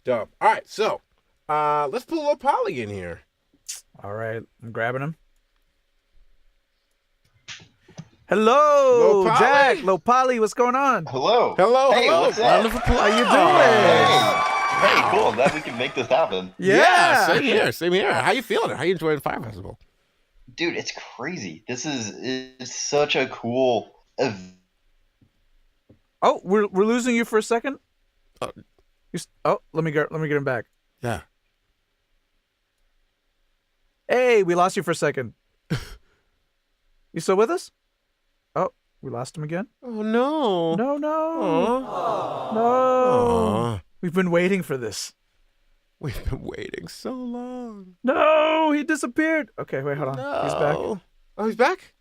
Dope. All right, so let's pull a little Polly in here. All right, I'm grabbing him. Little Hello, Jack. Polly. Hello, Polly. What's going on? Hello. Hello, Hey, hello. what's Round up? of How you applause. doing? Hey. Hey, cool. I'm glad we can make this happen. Yeah, Yeah. same here. Same here. How you feeling? How you enjoying the Fire Festival? Dude, it's crazy. It's such a cool event. Oh, we're losing you for a second. Uh, Oh, let me get him back. yeah. Hey, we lost you for a second. You still with us? Oh, we lost him again. Oh no. No, no, Aw. no. Aw. We've been waiting for this. We've been waiting so long. No, he disappeared. Okay, wait, hold on. No. He's back. Oh, he's back?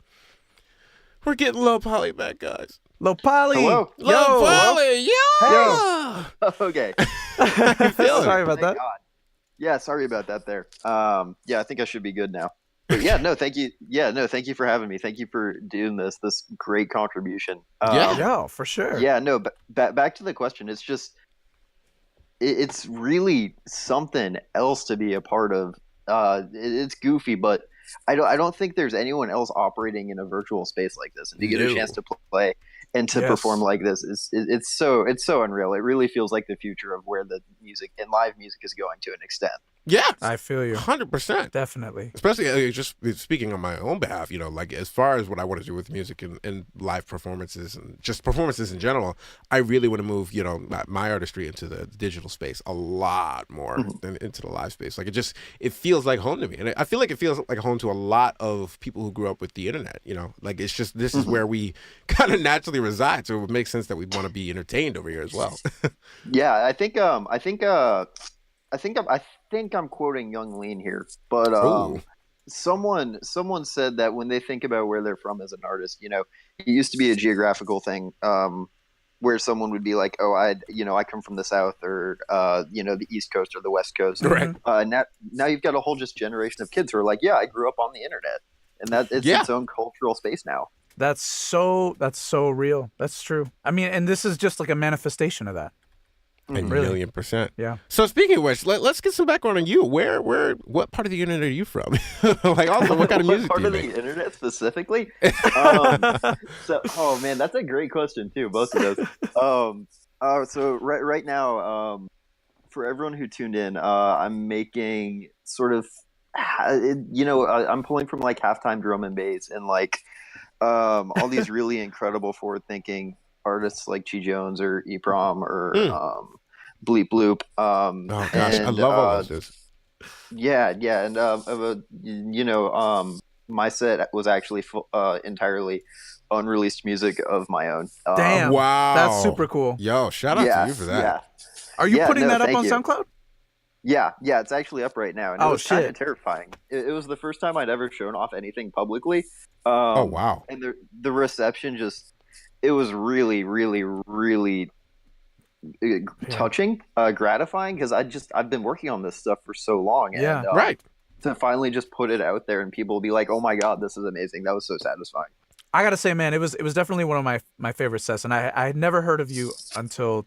We're getting Low Polly back, guys. Hello, Polly. Hello? Yo. Low Polly, yeah. Okay. How you feeling? Sorry about Thank that. God. Yeah, sorry about that there. Yeah, I think I should be good now. But yeah, no, thank you. Yeah, no, thank you for having me. Thank you for doing this great contribution. Yeah. Yeah, for sure. Yeah, no, but back to the question. It's just it's really something else to be a part of. It's goofy, but I don't think there's anyone else operating in a virtual space like this, and to get a No. chance to play and to Yes. perform like this it's so unreal. It really feels like the future of where the music and live music is going to an extent. Yeah. I feel you. 100%. Definitely. Especially just speaking on my own behalf, like as far as what I want to do with music and live performances and just performances in general, I really want to move, my artistry into the digital space a lot more than into the live space. Like it feels like home to me. And I feel like it feels like home to a lot of people who grew up with the internet, like it's just, this is where we kind of naturally reside. So it would make sense that we'd want to be entertained over here as well. Yeah, I think I'm quoting Young Lean here, but Ooh. someone said that when they think about where they're from as an artist, it used to be a geographical thing, where someone would be like, "Oh, I come from the South, or the East Coast or the West Coast." Right. Now you've got a whole just generation of kids who are like, "Yeah, I grew up on the internet," and that it's Yeah. its own cultural space now. That's so real. That's true. I mean, and this is just like a manifestation of that. A Really? million percent. Yeah. So speaking of which, let's get some background on you. What part of the internet are you from? Like, also, what kind of music part do you of the make? internet specifically? Oh man, that's a great question too. Both of those. So right now, for everyone who tuned in, I'm making sort of, I'm pulling from like halftime drum and bass and like all these really incredible forward thinking artists like Chi Jones or Eprom or Bleep Bloop. Oh gosh, I And love all those dudes. yeah, yeah, and my set was actually entirely unreleased music of my own. Damn. Wow, That's super cool. Yo, shout out Yeah, to you for that. yeah, Are you Yeah, putting no, that up thank on you. SoundCloud? yeah, yeah. It's actually up right now, and it Oh, was kind shit. of terrifying. It was the first time I'd ever shown off anything publicly. Oh wow. And the reception just, it was really, really, really touching, gratifying, because I've been working on this stuff for so long, Yeah. and Right. to finally just put it out there and people be like, "Oh my God, this is amazing!" That was so satisfying. I gotta say, man, it was definitely one of my favorite sets, and I had never heard of you until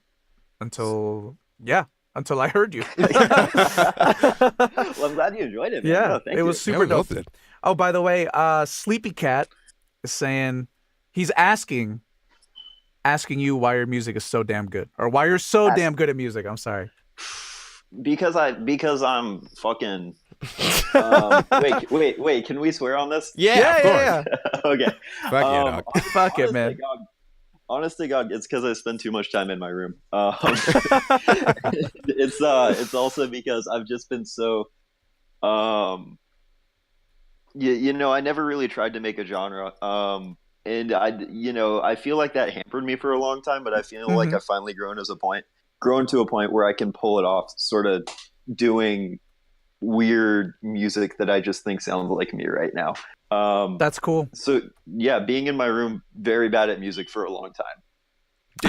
I heard you. Well, I'm glad you enjoyed it, man. Yeah, No, thank it was you. super Yeah, dope. both did. Oh, by the way, Sleepy Cat is saying he's asking you why your music is so damn good, or why you're so Ask- damn good at music. I'm sorry. because I'm fucking. Wait. Can we swear on this? Yeah, of course. yeah. Okay. Fuck yeah, dog. Fuck it, man. Honest to God, it's because I spend too much time in my room. It's also because I've just been so I never really tried to make a genre. And I feel like that hampered me for a long time, but I feel like I've finally grown to a point where I can pull it off, sort of doing weird music that I just think sounds like me right now. That's cool. So yeah, being in my room, very bad at music for a long time.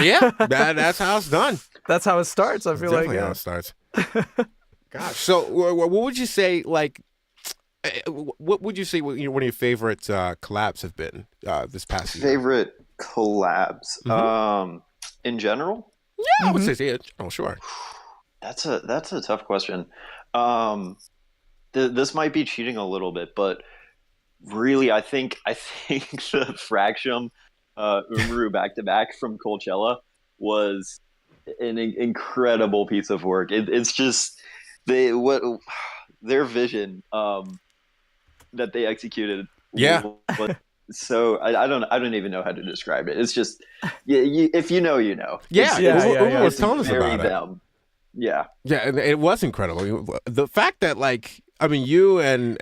Yeah, that's how it's done. That's how it starts. I feel like Definitely how it starts. Gosh, so what would you say? Like, what would you say? One of your favorite collabs have been this past year? Favorite collabs, in general. Yeah, I would say yeah. Oh, sure. That's a tough question. Um, this might be cheating a little bit, but really, I think the Fractum Umaru back to back from Coachella was an incredible piece of work. It's just they what their vision that they executed Yeah. was so I don't even know how to describe it. It's just if you know, you know. Yeah, Uma was It's telling us very about it. them. Yeah. Yeah, and it was incredible. The fact that, like, I mean, you and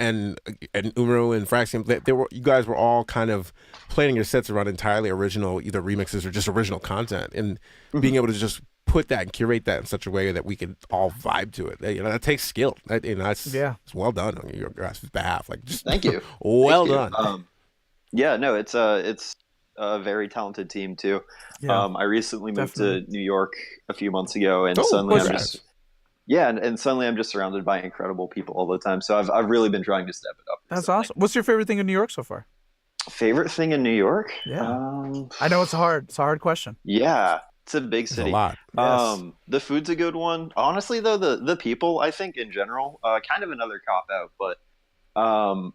Umaru and Fraxium, you guys were all kind of planning your sets around entirely original, either remixes or just original content, and being able to just put that and curate that in such a way that we could all vibe to it. You know, that takes skill. It's well done on your guys' behalf. Like, just Thank you. well Thank you. done. Yeah, no, it's a very talented team too. Yeah, I recently moved definitely. to New York a few months ago, and Oh, suddenly I'm congrats. just yeah, and suddenly I'm just surrounded by incredible people all the time. So I've really been trying to step it up That's recently. awesome. What's your favorite thing in New York so far? Favorite thing in New York? Yeah. I know it's hard. It's a hard question. Yeah, it's a big It's a city. lot. Yes. The food's a good one. Honestly, though, the people I think in general, kind of another cop out, but um,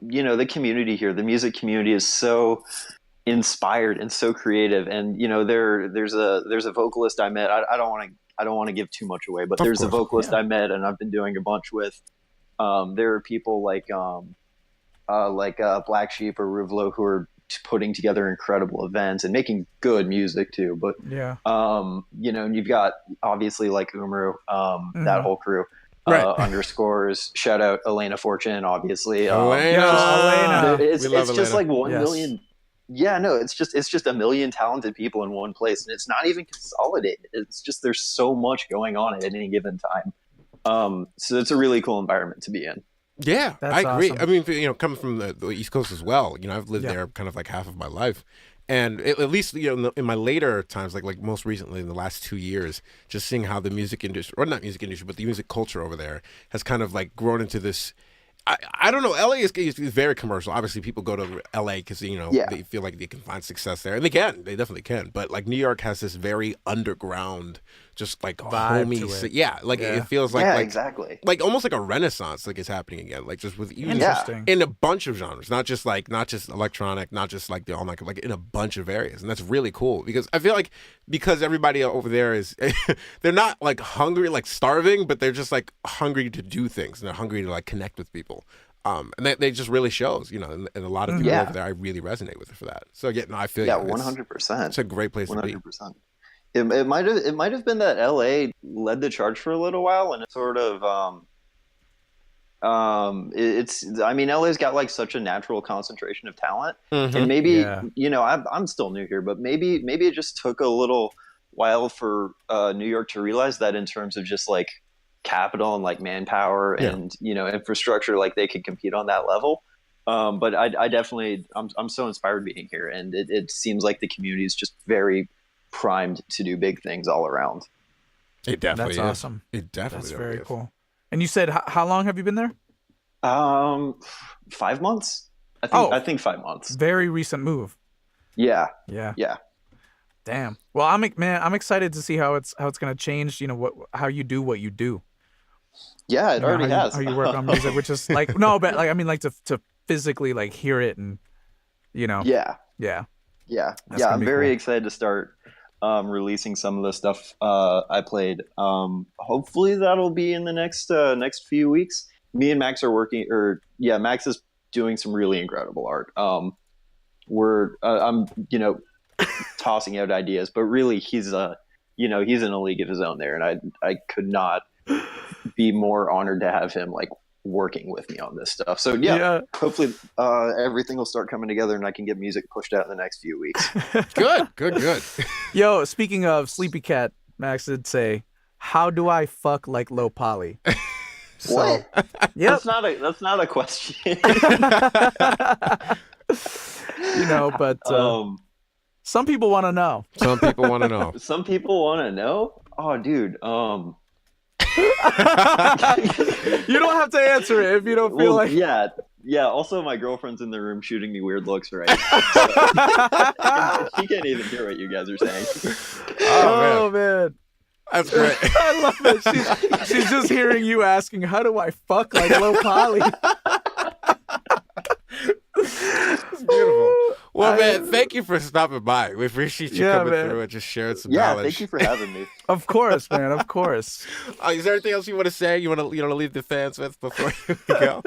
the community here, the music community is so inspired and so creative. And there's a vocalist I met. I don't want to give too much away, but Of there's a course. vocalist Yeah. I met, and I've been doing a bunch with. There are people like Black Sheep or Ruvlo who are putting together incredible events and making good music too. But Yeah. and you've got obviously like Umaru, that whole crew. Right. Underscores, shout out Elena Fortune, obviously. Elena. Elena. It's We love just Elena. like 1 million. Yes. Yeah, no, it's just a million talented people in one place, and it's not even consolidated. It's just there's so much going on at any given time. So it's a really cool environment to be in. Yeah, That's I agree. awesome. I mean, coming from the East Coast as well, I've lived Yeah. there kind of like half of my life, and at least in my later times, like most recently in the last 2 years, just seeing how the music industry, or not music industry, but the music culture over there has kind of like grown into this. I don't know. LA is very commercial. Obviously, people go to LA because Yeah. they feel like they can find success there, and they definitely can. But like New York has this very underground, just like Vibe to homey, it. yeah. Like Yeah. it feels Yeah, like exactly. like almost like a renaissance like is happening again, like just with even Interesting. in a bunch of genres, not just electronic, not just like the all night, like in a bunch of areas, and that's really cool because I feel like because everybody over there is they're not like hungry, like starving, but they're just like hungry to do things and they're hungry to like connect with people. And they just really shows, and a lot of people Yeah. over there, I really resonate with it for that. So yeah, no, I feel Yeah, you. It's- 100%. It's a great place to be. 100%. It might have been that LA led the charge for a little while, and it sort of it's I mean LA's got like such a natural concentration of talent, and maybe Yeah. I'm still new here, but maybe it just took a little while for New York to realize that in terms of just like capital and like manpower Yeah. and infrastructure, like they could compete on that level. But I definitely I'm so inspired being here, and it seems like the community is just very primed to do big things all around. It definitely That's is. awesome. It definitely That's very is. cool. And you said how long have you been there? 5 months. I think 5 months. Very recent move. Yeah, Yeah. yeah. Damn. Well, I'm excited to see how it's gonna change. How you do what you do. Yeah, it already how has. You, how you work on music, which is like no, but like I mean, like to physically like hear it and Yeah, yeah. yeah, That's yeah. gonna I'm be very cool. excited to start releasing some of the stuff I played. Hopefully that'll be in the next few weeks. Me and Max are working, or yeah, Max is doing some really incredible art. I'm tossing out ideas, but really he's he's in a league of his own there, and I could not be more honored to have him like working with me on this stuff. So yeah. Hopefully everything will start coming together and I can get music pushed out in the next few weeks. Good. Yo, speaking of Sleepy Cat, Max did say, "How do I fuck like low poly?" So, What? yep. That's not a question. But some people want to know. Some people want to know. Some people want to know. Oh, dude. You don't have to answer it if you don't feel Well, like. yeah. Also, my girlfriend's in the room shooting me weird looks right now. So, she can't even hear what you guys are saying. Oh man. That's great. I love it. She's just hearing you asking, how do I fuck like low poly? It's beautiful. Well, man, thank you for stopping by. We appreciate you coming through and just sharing some knowledge. Thank you for having me. Of course, man. Of course. Is there anything else you want to say? You want to leave the fans with before you go?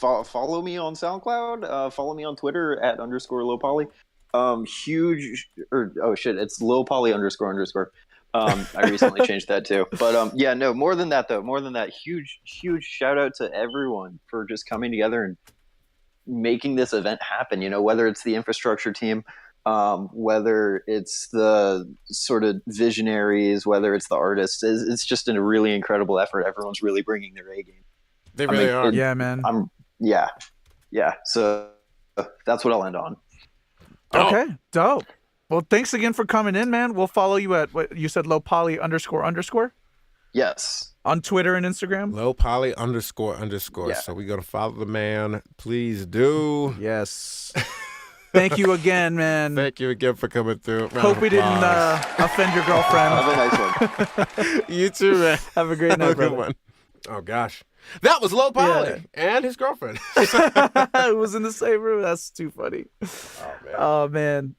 Follow me on SoundCloud. Follow me on Twitter at _lowpoly. It's lowpoly__. I recently changed that too. But no, more than that though. More than that, huge shout out to everyone for just coming together and making this event happen. You know, whether it's the infrastructure team, whether it's the sort of visionaries, whether it's the artists, it's just a really incredible effort. Everyone's really bringing their A game. They really are. Yeah, man. Yeah. So that's what I'll end on. Okay, dope. Well, thanks again for coming in, man. We'll follow you at what you said, lowpoly__. Yes. On Twitter and Instagram. Lowpoly__. Yeah. So we gotta follow the man. Please do. Yes. Thank you again, man. Thank you again for coming through. Hope we didn't offend your girlfriend. Have a nice one. You too, man. Have a great night, Have a good brother. one. Oh gosh, that was Low Poly and his girlfriend. It was in the same room. That's too funny. Oh man. Oh man.